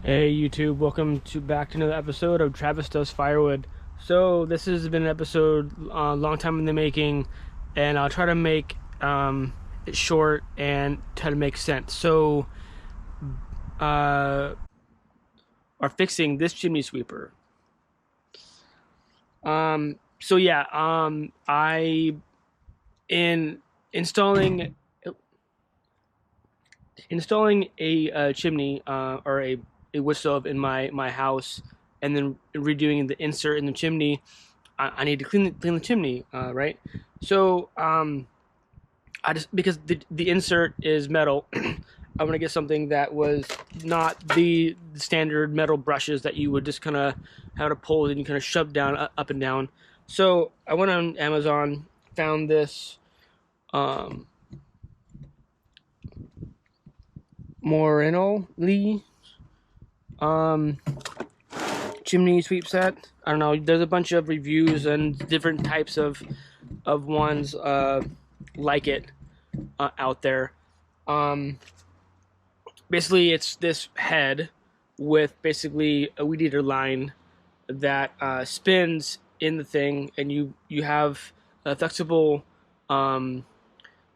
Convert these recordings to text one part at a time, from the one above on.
Hey YouTube, welcome to back to another episode of Travis Does Firewood. So this has been an episode a long time in the making, and I'll try to make it short and try to make sense. So, are fixing this chimney sweeper. So yeah, I in installing installing a chimney or a wood stove in my house, and then redoing the insert in the chimney. I need to clean the chimney, right? So I just because the insert is metal, I want to get something that was not the standard metal brushes that you would just kind of have to pull and you kind of shove down up and down. So I went on Amazon, found this um, Moreno Lee um, chimney sweep set. I don't know. There's a bunch of reviews and different types of ones like it out there. Um, Basically, it's this head with basically a weed eater line that spins in the thing, and you have flexible um,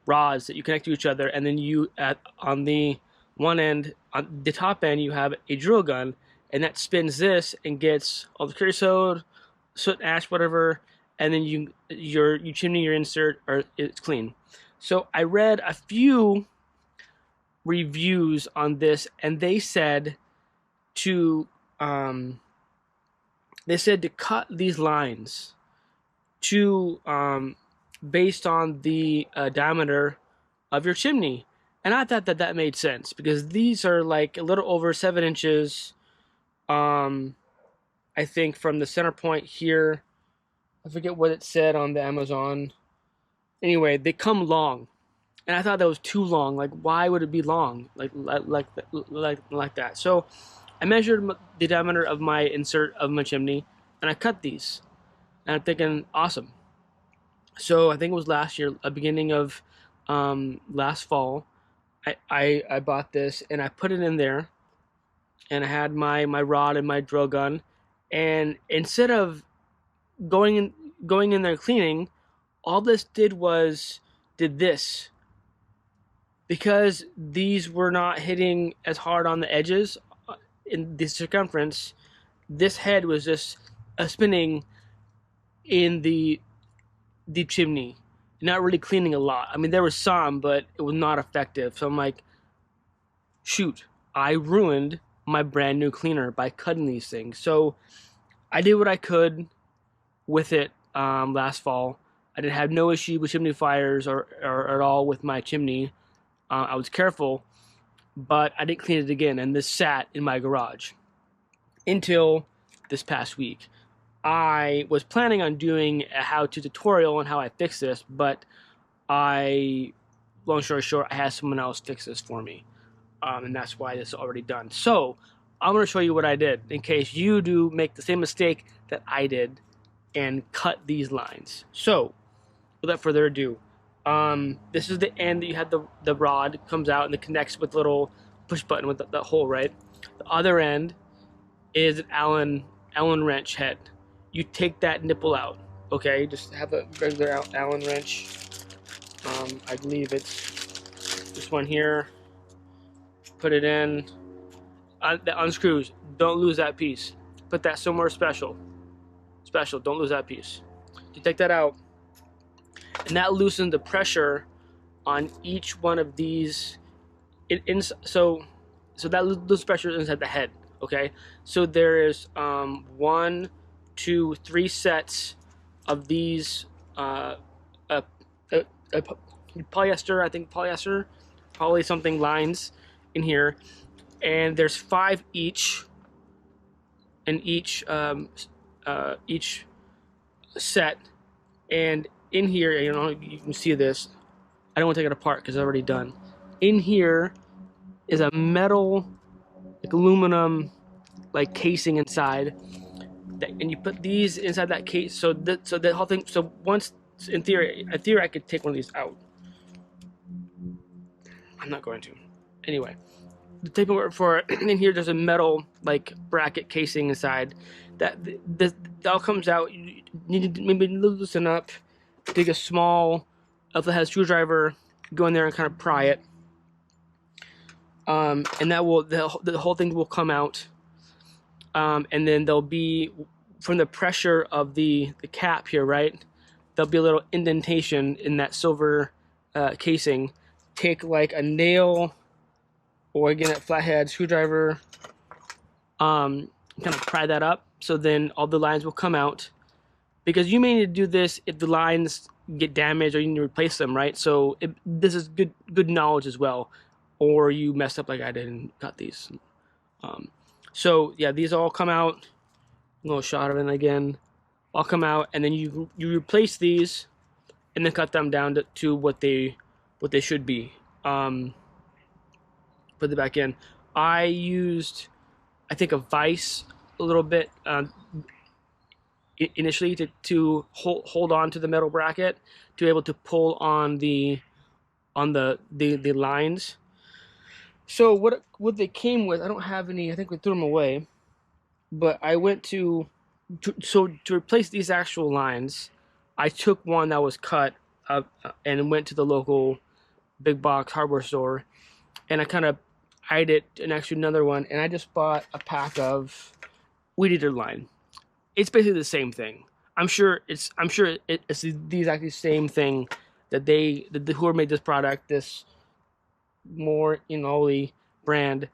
rods that you connect to each other, and then you at on the one end, on the top end, you have a drill gun, and that spins this and gets all the creosote, soot, ash, whatever, and then you chimney your insert, or it's clean. So I read a few reviews on this, and to um, they said to cut these lines to based on the diameter of your chimney. And I thought that that made sense because these are like a little over 7 inches. Um, I think from the center point here, I forget what it said on the Amazon. Anyway, they come long, and I thought that was too long. Like, why would it be long? Like that. So I measured the diameter of my insert of my chimney, and I cut these. And I'm thinking, awesome. So I think it was last year, beginning of last fall. I bought this and I put it in there, and I had my rod and my drill gun, and instead of going in there cleaning, all this did this because these were not hitting as hard on the edges in the circumference. This head was just spinning in the chimney, not really cleaning a lot. I mean, there was some, but it was not effective. So I'm like, shoot, I ruined my brand new cleaner by cutting these things. So I did what I could with it last fall. I did have no issue with chimney fires or at all with my chimney. I was careful, but I didn't clean it again, and this sat in my garage until this past week. I was planning on doing a how-to tutorial on how I fix this, but long story short, I had someone else fix this for me, and that's why this is already done. So I'm going to show you what I did in case you do make the same mistake that I did and cut these lines. So without further ado, this is the end that you had the rod comes out and it connects with the little push button with the hole, right? The other end is an Allen wrench head. You take that nipple out, okay? Just have a regular Allen wrench. I believe it's this one here. Put it in. That unscrews. Don't lose that piece. Put that somewhere special. Don't lose that piece. You take that out, and that loosens the pressure on each one of these. So that loses pressure inside the head. Okay, so there is 1, 2, 3 sets of these polyester, I think polyester, poly something lines in here, and there's 5 each in each set, and in here, you can see this. I don't want to take it apart because it's already done. In here is a metal, like aluminum, like casing inside, and you put these inside that case. So that whole thing. So once in theory, I could take one of these out. I'm not going to. Anyway, the tape for in here, there's a metal like bracket casing inside. That all comes out. You need to maybe loosen up. Take a small, if it has a screwdriver, go in there and kind of pry it. And that will the whole thing will come out. And then there'll be, from the pressure of the cap here, right? There'll be a little indentation in that silver casing. Take like a nail, or again a flathead screwdriver, kind of pry that up, so then all the lines will come out. Because you may need to do this if the lines get damaged or you need to replace them, right? So this is good knowledge as well. Or you messed up like I did and got these. So yeah, these all come out. A little shot of it again. All come out, and then you replace these, and then cut them down to what they should be. Put it back in. I used, I think, a vise a little bit initially to hold on to the metal bracket, to be able to pull on the lines. So what they came with, I don't have any. I think we threw them away. But I went to replace these actual lines, I took one that was cut and went to the local big box hardware store, and I kind of eyed it and actually another one, and I just bought a pack of weed eater line. It's basically the same thing. I'm sure it's the exactly same thing that whoever made this product, this more Inoli brand,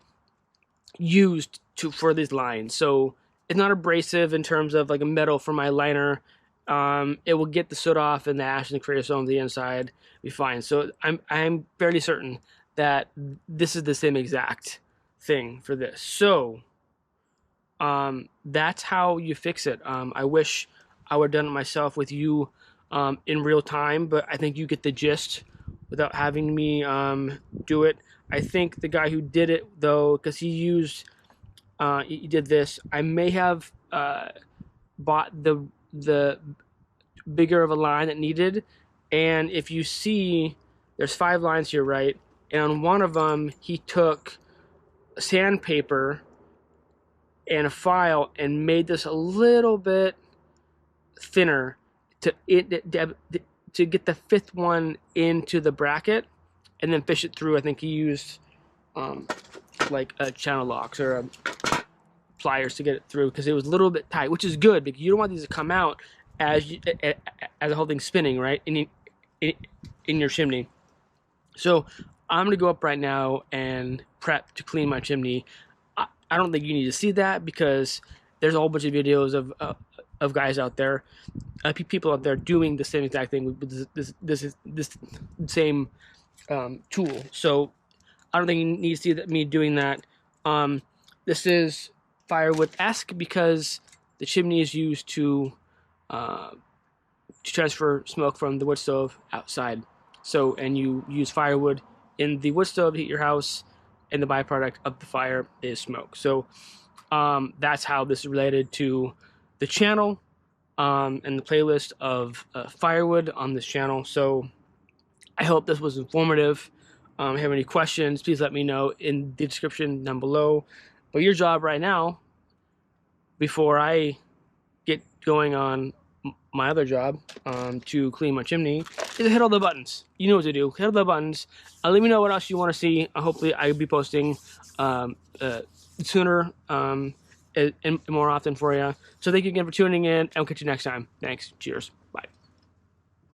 used for these lines. So it's not abrasive in terms of like a metal for my liner. It will get the soot off and the ash and the creosote on the inside, be fine. So I'm fairly certain that this is the same exact thing for this. So that's how you fix it. I wish I would have done it myself with you in real time, but I think you get the gist without having me do it. I think the guy who did it, though, because he did this, I may have bought the bigger of a line that needed. And if you see, there's 5 lines here, right? And on one of them, he took sandpaper and a file and made this a little bit thinner to get the 5th one into the bracket, and then fish it through. I think he used like a channel locks or pliers to get it through, because it was a little bit tight, which is good because you don't want these to come out as the whole thing's spinning, right, in your chimney. So I'm gonna go up right now and prep to clean my chimney. I don't think you need to see that, because there's a whole bunch of videos of guys out there, people out there doing the same exact thing with this same tool. So I don't think you need to see me doing that. This is Firewood-esque because the chimney is used to transfer smoke from the wood stove outside. So, and you use firewood in the wood stove to heat your house, and the byproduct of the fire is smoke. So that's how this is related to the channel and the playlist of Firewood on this channel. So I hope this was informative. If you have any questions, please let me know in the description down below. But your job right now, before I get going on my other job to clean my chimney, is to hit all the buttons. You know what to do. Hit all the buttons. Let me know what else you want to see. Hopefully I'll be posting sooner and more often for you. So thank you again for tuning in, and we'll catch you next time. Thanks. Cheers. Bye.